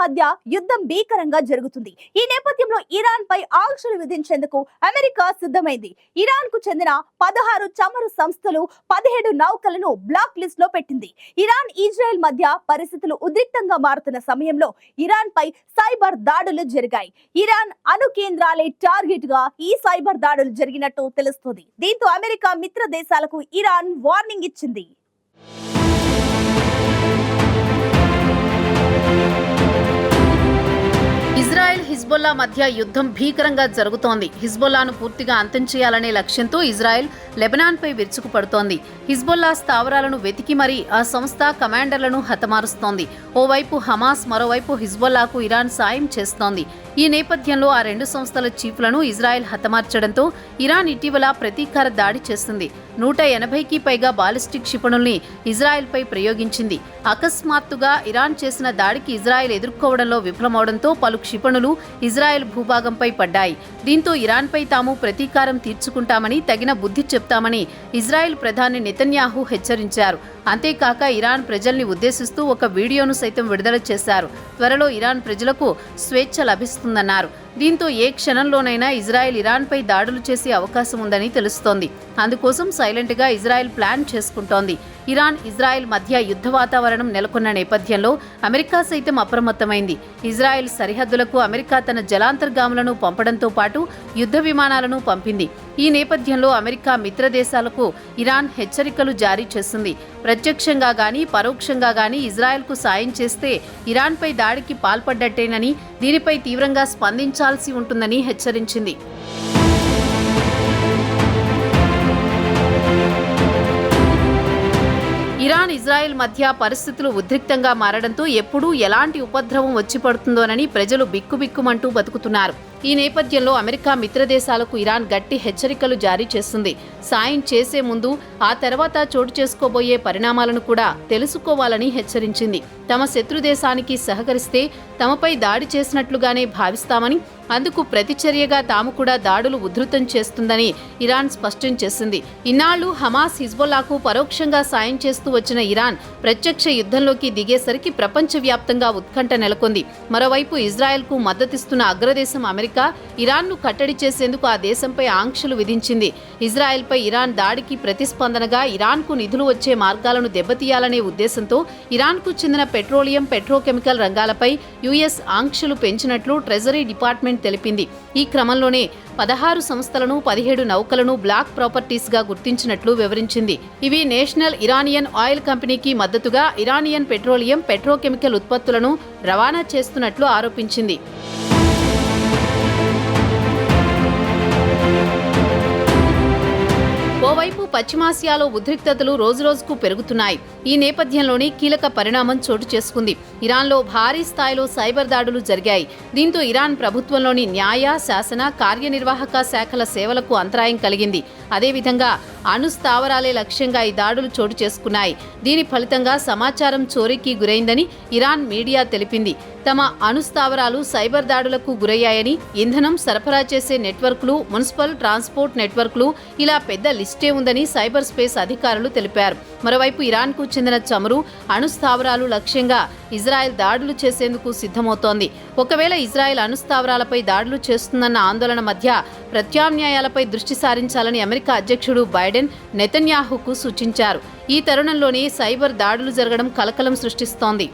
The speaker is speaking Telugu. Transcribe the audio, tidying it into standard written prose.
మధ్య యుద్ధం భీకరంగా జరుగుతుంది. ఈ నేపథ్యంలో ఇరాన్ పై ఆంక్షలు విధించేందుకు అమెరికా సిద్ధమైంది. ఇరాన్ కు చెందిన 16 చమురు సంస్థలు 17 నౌకలను బ్లాక్ లిస్ట్ లో పెట్టింది. ఇరాన్ ఇజ్రాయెల్ మధ్య పరిస్థితులు ఉద్రిక్తంగా మారుతున్న సమయంలో ఇరాన్ పై సైబర్ దాడులు జరిగాయి. ఇరాన్ అణు కేంద్రాలే టార్గెట్ గా ఈ సైబర్ దాడులు జరిగినట్టు తెలుస్తుంది. దీంతో అమెరికా మిత్ర దేశాలకు ఇరాన్ వార్నింగ్ ఇచ్చింది. ఇజ్రాయెల్ హిజ్బుల్లా మధ్య యుద్ధం భీకరంగా జరుగుతోంది. హిజ్బుల్లాను పూర్తిగా అంతం చేయాలనే లక్ష్యంతో ఇజ్రాయెల్ లెబనాన్పై విరుచుకుపడుతోంది. హిజ్బుల్లా స్థావరాలను వెతికి మరీ ఆ సంస్థ కమాండర్లను హతమారుస్తోంది. ఓవైపు హమాస్, మరోవైపు హిజ్బుల్లాకు ఇరాన్ సాయం చేస్తోంది. ఈ నేపథ్యంలో ఆ రెండు సంస్థల చీఫ్లను ఇజ్రాయెల్ హతమార్చడంతో ఇరాన్ ఇటీవల ప్రతీకార దాడి చేసింది. 180కి పైగా బాలిస్టిక్ క్షిపణుల్ని ఇజ్రాయెల్పై ప్రయోగించింది. అకస్మాత్తుగా ఇరాన్ చేసిన దాడికి ఇజ్రాయెల్ ఎదుర్కోవడంలో విఫలమవడంతో పలు క్షిపణులు ఇజ్రాయెల్ భూభాగంపై పడ్డాయి. దీంతో ఇరాన్పై తాము ప్రతీకారం తీర్చుకుంటామని, తగిన బుద్ధి చెప్తామని ఇజ్రాయెల్ ప్రధాని నెతన్యాహు హెచ్చరించారు. అంతేకాక ఇరాన్ ప్రజల్ని ఉద్దేశిస్తూ ఒక వీడియోను సైతం విడుదల చేశారు. త్వరలో ఇరాన్ ప్రజలకు స్వేచ్ఛ లభిస్తుందన్నారు. దీంతో ఏ క్షణంలోనైనా ఇజ్రాయెల్ ఇరాన్పై దాడులు చేసే అవకాశం ఉందని తెలుస్తోంది. అందుకోసం సైలెంట్గా ఇజ్రాయెల్ ప్లాన్ చేసుకుంటోంది. ఇరాన్, ఇజ్రాయెల్ మధ్య యుద్ధ వాతావరణం నెలకొన్న నేపథ్యంలో అమెరికా సైతం అప్రమత్తమైంది. ఇజ్రాయెల్ సరిహద్దులకు అమెరికా తన జలాంతర్గాములను పంపడంతో పాటు యుద్ధ విమానాలను పంపింది. ఈ నేపథ్యంలో అమెరికా మిత్ర దేశాలకు ఇరాన్ హెచ్చరికలు జారీ చేసింది. ప్రత్యక్షంగా గానీ, పరోక్షంగా గానీ ఇజ్రాయెల్కు సాయం చేస్తే ఇరాన్పై దాడికి పాల్పడ్డట్టేనని, దీనిపై తీవ్రంగా స్పందించాల్సి ఉంటుందని హెచ్చరించింది. ఇరాన్, ఇజ్రాయెల్ మధ్య పరిస్థితులు ఉద్రిక్తంగా మారడంతో ఎప్పుడు ఎలాంటి ఉపద్రవం వచ్చి పడుతుందోనని ప్రజలు బిక్కుబిక్కుమంటూ బతుకుతున్నారు. ఈ నేపథ్యంలో అమెరికా మిత్రదేశాలకు ఇరాన్ గట్టి హెచ్చరికలు జారీ చేస్తుంది. సాయం చేసే ముందు ఆ తర్వాత చోటు చేసుకోబోయే పరిణామాలను కూడా తెలుసుకోవాలని హెచ్చరించింది. తమ శత్రుదేశానికి సహకరిస్తే తమపై దాడి చేసినట్లుగానే భావిస్తామని, అందుకు ప్రతిచర్యగా తాము కూడా దాడులు ఉధృతం చేస్తుందని ఇరాన్ స్పష్టం చేసింది. ఇన్నాళ్లు హమాస్, హిజ్బుల్లాకు పరోక్షంగా సాయం చేస్తూ వచ్చిన ఇరాన్ ప్రత్యక్ష యుద్ధంలోకి దిగేసరికి ప్రపంచవ్యాప్తంగా ఉత్కంఠ నెలకొంది. మరోవైపు ఇజ్రాయెల్కు మద్దతిస్తున్న అగ్రదేశం అమెరికా ఇరాన్ను కట్టడి చేసేందుకు ఆ దేశంపై ఆంక్షలు విధించింది. ఇజ్రాయెల్పై ఇరాన్ దాడికి ప్రతిస్పందనగా ఇరాన్కు నిధులు వచ్చే మార్గాలను దెబ్బతీయాలనే ఉద్దేశంతో ఇరాన్కు చెందిన పెట్రోలియం, పెట్రోకెమికల్ రంగాలపై యుఎస్ ఆంక్షలు పెంచినట్లు ట్రెజరీ డిపార్ట్మెంట్ తెలిపింది. ఈ క్రమంలోనే 16 సంస్థలను, 17 నౌకలను బ్లాక్ ప్రాపర్టీస్గా గుర్తించినట్లు వివరించింది. ఇవి నేషనల్ ఇరానియన్ ఆయిల్ కంపెనీకి మద్దతుగా ఇరానియన్ పెట్రోలియం, పెట్రోకెమికల్ ఉత్పత్తులను రవాణా చేస్తున్నట్లు ఆరోపించింది. ఓవైపు పశ్చిమాసియాలో ఉద్రిక్తతలు రోజురోజుకు పెరుగుతున్నాయి. ఈ నేపథ్యంలోనే కీలక పరిణామం చోటు చేసుకుంది. ఇరాన్లో భారీ స్థాయిలో సైబర్ దాడులు జరిగాయి. దీంతో ఇరాన్ ప్రభుత్వంలోని న్యాయ, శాసన, కార్యనిర్వాహక శాఖల సేవలకు అంతరాయం కలిగింది. అదేవిధంగా అణు స్థావరాలే లక్ష్యంగా ఈ దాడులు చోటు చేసుకున్నాయి. దీని ఫలితంగా సమాచారం చోరీకి గురైందని ఇరాన్ మీడియా తెలిపింది. తమ అణు స్థావరాలు సైబర్ దాడులకు గురయ్యాయని, ఇంధనం సరఫరా చేసే నెట్వర్క్లు, మున్సిపల్ ట్రాన్స్పోర్ట్ నెట్వర్క్లు, ఇలా పెద్ద లిస్టే ఉందని సైబర్ స్పేస్ అధికారులు తెలిపారు. మరోవైపు ఇరాన్కు చెందిన చమురు, అణు స్థావరాలు లక్ష్యంగా ఇజ్రాయెల్ దాడులు చేసేందుకు సిద్ధమవుతోంది. ఒకవేళ ఇజ్రాయెల్ అణు స్థావరాలపై దాడులు చేస్తుందన్న ఆందోళన మధ్య ప్రత్యామ్నాయాలపై దృష్టి సారించాలని అమెరికా అధ్యక్షుడు బైడెన్ నెతన్యాహుకు సూచించారు. ఈ తరుణంలోనే సైబర్ దాడులు జరగడం కలకలం సృష్టిస్తోంది.